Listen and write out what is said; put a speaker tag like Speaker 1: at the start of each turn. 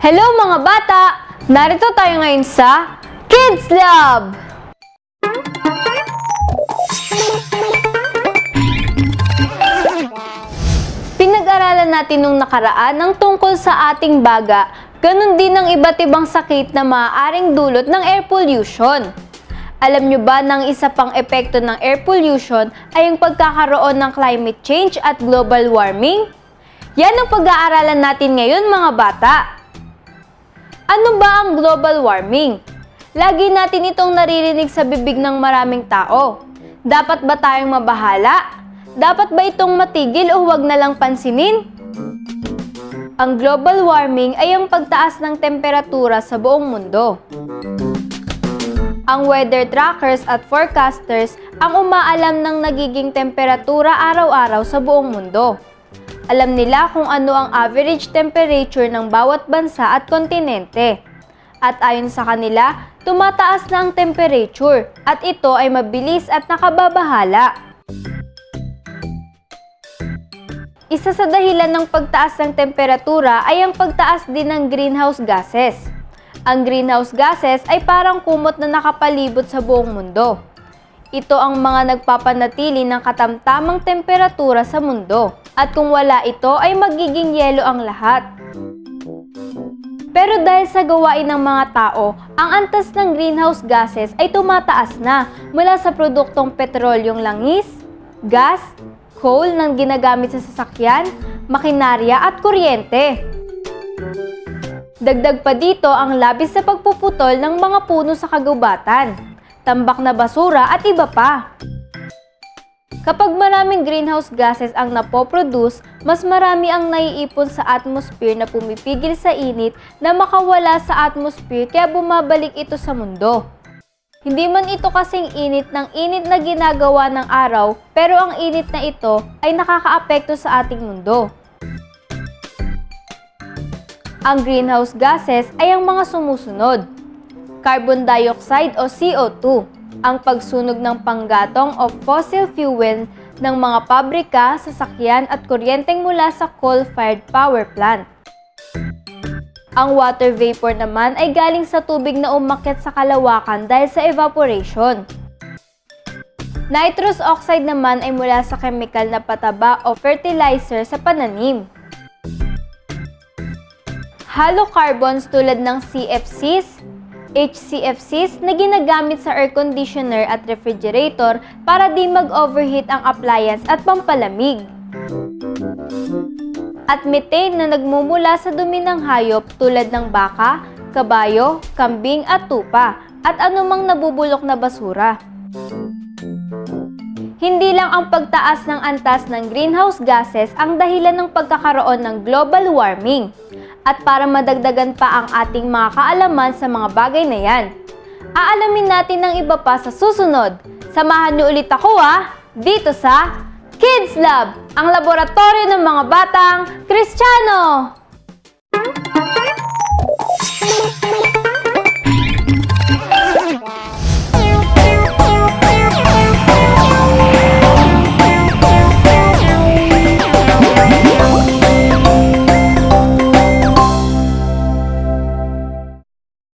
Speaker 1: Hello mga bata! Narito tayo ngayon sa Kids Lab! Pinag-aralan natin nung nakaraan ng tungkol sa ating baga, ganun din ang iba't ibang sakit na maaaring dulot ng air pollution. Alam nyo ba na ang isa pang epekto ng air pollution ay ang pagkakaroon ng climate change at global warming? Yan ang pag-aaralan natin ngayon mga bata. Ano ba ang global warming? Lagi natin itong naririnig sa bibig ng maraming tao. Dapat ba tayong mabahala? Dapat ba itong matigil o huwag na lang pansinin? Ang global warming ay ang pagtaas ng temperatura sa buong mundo. Ang weather trackers at forecasters ang umaalam ng nagiging temperatura araw-araw sa buong mundo. Alam nila kung ano ang average temperature ng bawat bansa at kontinente. At ayon sa kanila, tumataas na ang temperature at ito ay mabilis at nakababahala. Isa sa dahilan ng pagtaas ng temperatura ay ang pagtaas din ng greenhouse gases. Ang greenhouse gases ay parang kumot na nakapalibot sa buong mundo. Ito ang mga nagpapanatili ng katamtamang temperatura sa mundo. At kung wala ito ay magiging yelo ang lahat. Pero dahil sa gawain ng mga tao, ang antas ng greenhouse gases ay tumataas na mula sa produktong petrolyong langis, gas, coal na ginagamit sa sasakyan, makinarya at kuryente. Dagdag pa dito ang labis sa pagpuputol ng mga puno sa kagubatan, tambak na basura at iba pa. Kapag maraming greenhouse gases ang napoproduce, mas marami ang naiipon sa atmosphere na pumipigil sa init na makawala sa atmosphere kaya bumabalik ito sa mundo. Hindi man ito kasing init ng init na ginagawa ng araw, pero ang init na ito ay nakakaapekto sa ating mundo. Ang greenhouse gases ay ang mga sumusunod. Carbon dioxide o CO2, ang pagsunog ng panggatong o fossil fuel ng mga pabrika, sasakyan at kuryenteng mula sa coal-fired power plant. Ang water vapor naman ay galing sa tubig na umakyat sa kalawakan dahil sa evaporation. Nitrous oxide naman ay mula sa chemical na pataba o fertilizer sa pananim. Halocarbons tulad ng CFCs, HCFCs na ginagamit sa air conditioner at refrigerator para di mag-overheat ang appliance at pampalamig. At methane na nagmumula sa dumi ng hayop tulad ng baka, kabayo, kambing at tupa at anumang nabubulok na basura. Hindi lang ang pagtaas ng antas ng greenhouse gases ang dahilan ng pagkakaroon ng global warming. At para madagdagan pa ang ating mga kaalaman sa mga bagay na yan, aalamin natin ng iba pa sa susunod. Samahan niyo ulit ako dito sa Kids Lab, ang laboratorio ng mga batang Kristiyano!